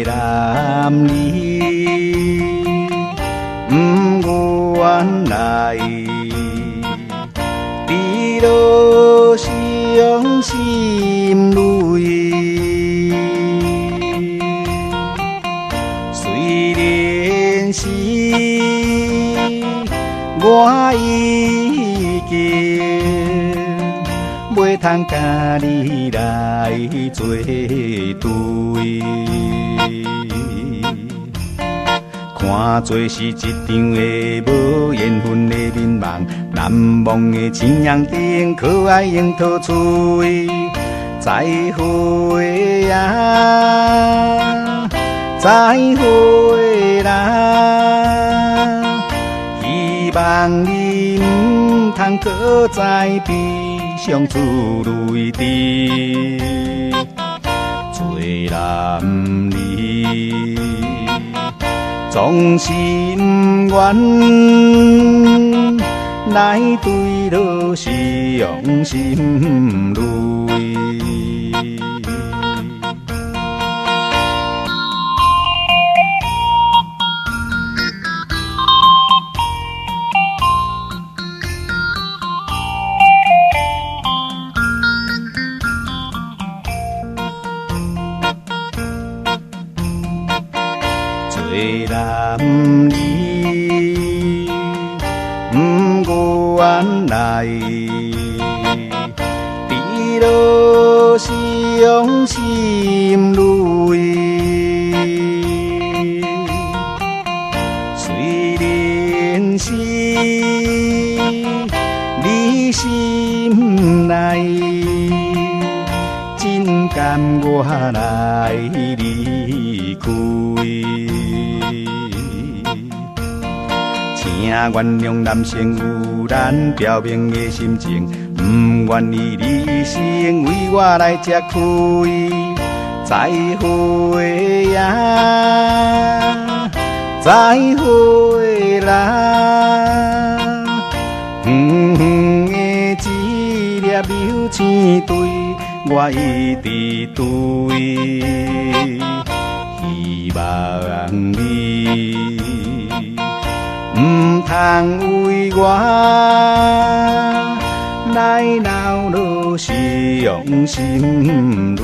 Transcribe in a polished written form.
男儿不愿来，你若伤心泪，虽然是我已经袂通甲你来作对。看做是一场的无缘分的面梦，难忘的青阳灯，可爱樱桃嘴。再会啊，再会啦！希望你唔通搁再悲伤自泪滴。做男儿总是不愿来对落是用心泪。做男儿不愿来，你若是用心泪，虽然是你心内，真甘我来离开。请原谅男性有咱表明的心情，不愿意理性为我来吃亏。再会呀，再会啦！远远的一粒流星对我一直对，希望你唔通为我来流落是用心泪。